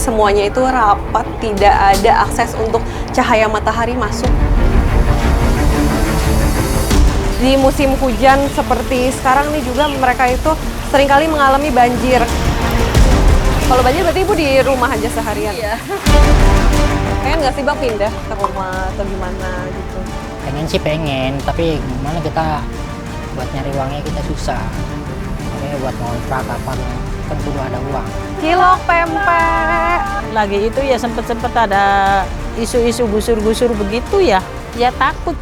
semuanya itu rapat, tidak ada akses untuk cahaya matahari masuk. Di musim hujan seperti sekarang nih juga mereka itu seringkali mengalami banjir. Kalau banjir berarti Ibu di rumah aja seharian? Iya. Pengen nggak sih Bang pindah ke rumah atau gimana gitu? Pengen sih pengen, tapi gimana kita buat nyari uangnya kita susah. Makanya buat ngontrak apa kan kudu ada uang. Cilok pempek. Lagi itu ya sempet ada isu-isu gusur-gusur begitu ya takut.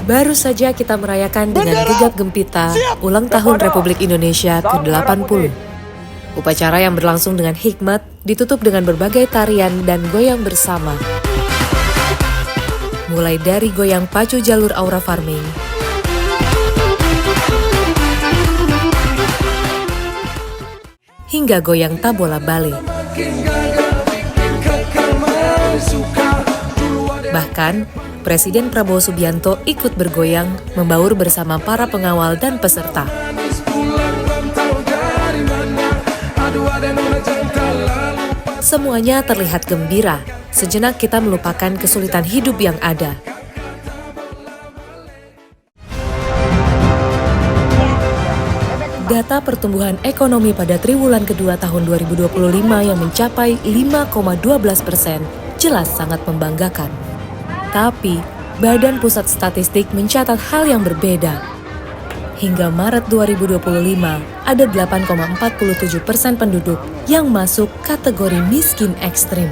Baru saja kita merayakan dengan gegap gempita ulang tahun Republik Indonesia ke-80. Upacara yang berlangsung dengan hikmat ditutup dengan berbagai tarian dan goyang bersama. Mulai dari goyang pacu jalur aura farming, hingga goyang tabola Bali. Bahkan, Presiden Prabowo Subianto ikut bergoyang, membaur bersama para pengawal dan peserta. Semuanya terlihat gembira. Sejenak kita melupakan kesulitan hidup yang ada. Data pertumbuhan ekonomi pada triwulan kedua tahun 2025 yang mencapai 5,12% jelas sangat membanggakan. Tapi, Badan Pusat Statistik mencatat hal yang berbeda. Hingga Maret 2025, ada 8,47% penduduk yang masuk kategori miskin ekstrim.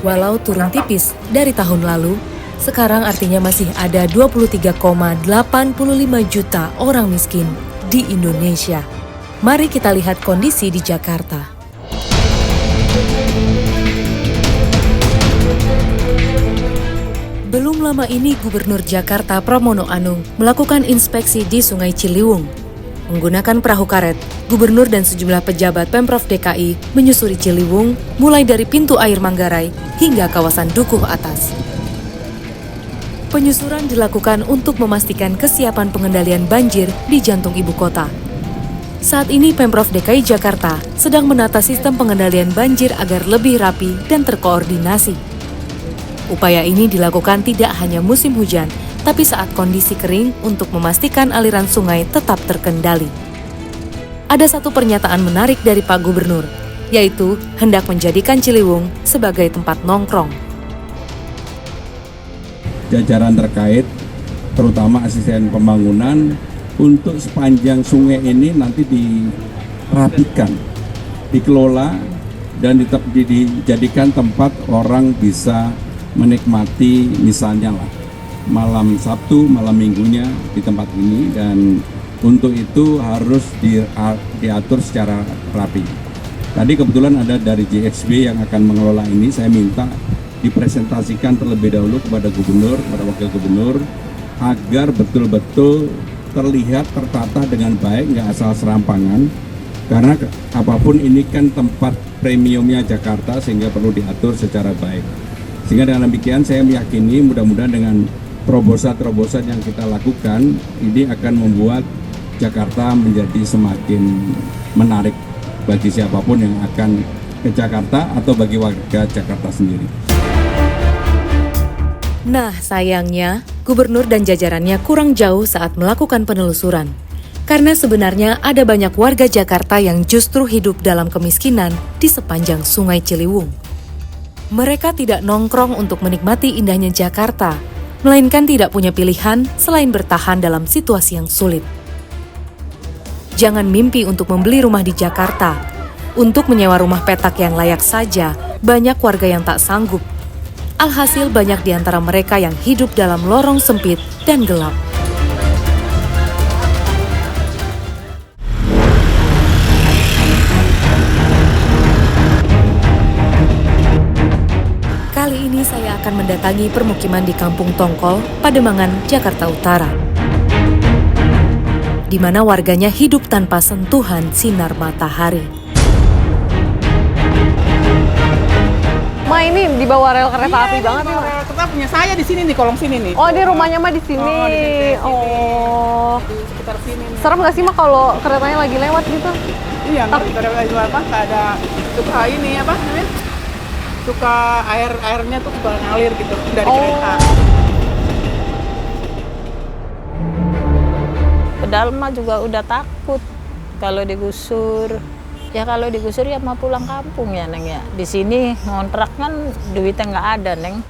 Walau turun tipis dari tahun lalu, sekarang artinya masih ada 23,85 juta orang miskin di Indonesia. Mari kita lihat kondisi di Jakarta. Belum lama ini Gubernur Jakarta Pramono Anung melakukan inspeksi di Sungai Ciliwung. Menggunakan perahu karet, Gubernur dan sejumlah pejabat Pemprov DKI menyusuri Ciliwung mulai dari pintu air Manggarai hingga kawasan Dukuh Atas. Penyusuran dilakukan untuk memastikan kesiapan pengendalian banjir di jantung ibu kota. Saat ini Pemprov DKI Jakarta sedang menata sistem pengendalian banjir agar lebih rapi dan terkoordinasi. Upaya ini dilakukan tidak hanya musim hujan, tapi saat kondisi kering untuk memastikan aliran sungai tetap terkendali. Ada satu pernyataan menarik dari Pak Gubernur, yaitu hendak menjadikan Ciliwung sebagai tempat nongkrong. Jajaran terkait, terutama asisten pembangunan, untuk sepanjang sungai ini nanti dirapikan, dikelola, dan dijadikan tempat orang bisa menikmati misalnya lah malam Sabtu, malam Minggunya di tempat ini, dan untuk itu harus diatur secara rapi. Tadi kebetulan ada dari JXB yang akan mengelola ini, saya minta dipresentasikan terlebih dahulu kepada Gubernur, kepada Wakil Gubernur, agar betul-betul terlihat tertata dengan baik, nggak asal serampangan, karena apapun ini kan tempat premiumnya Jakarta sehingga perlu diatur secara baik. Sehingga dengan demikian saya meyakini mudah-mudahan dengan terobosan-terobosan yang kita lakukan ini akan membuat Jakarta menjadi semakin menarik bagi siapapun yang akan ke Jakarta atau bagi warga Jakarta sendiri. Nah, sayangnya Gubernur dan jajarannya kurang jauh saat melakukan penelusuran. Karena sebenarnya ada banyak warga Jakarta yang justru hidup dalam kemiskinan di sepanjang Sungai Ciliwung. Mereka tidak nongkrong untuk menikmati indahnya Jakarta, melainkan tidak punya pilihan selain bertahan dalam situasi yang sulit. Jangan mimpi untuk membeli rumah di Jakarta. Untuk menyewa rumah petak yang layak saja, banyak warga yang tak sanggup. Alhasil banyak di antara mereka yang hidup dalam lorong sempit dan gelap. Kali ini saya akan mendatangi permukiman di Kampung Tongkol, Pademangan, Jakarta Utara, di mana warganya hidup tanpa sentuhan sinar matahari. Ma, ini di di bawah rel kereta api banget ya, Mak? Kita punya saya di sini nih, kolong sini nih. Oh, di rumahnya mah di sini. Oh, di sini. Oh. Di sekitar sini nih. Serem nggak sih, Mak, kalau keretanya lagi lewat gitu? Iya, nggak ada apa, nggak ada suka ini apa namanya? Suka airnya tuh suka ngalir gitu dari kereta. Padahal mah juga udah takut kalau digusur. Ya kalau digusur ya mau pulang kampung ya Neng ya. Di sini ngontrak kan duitnya nggak ada Neng.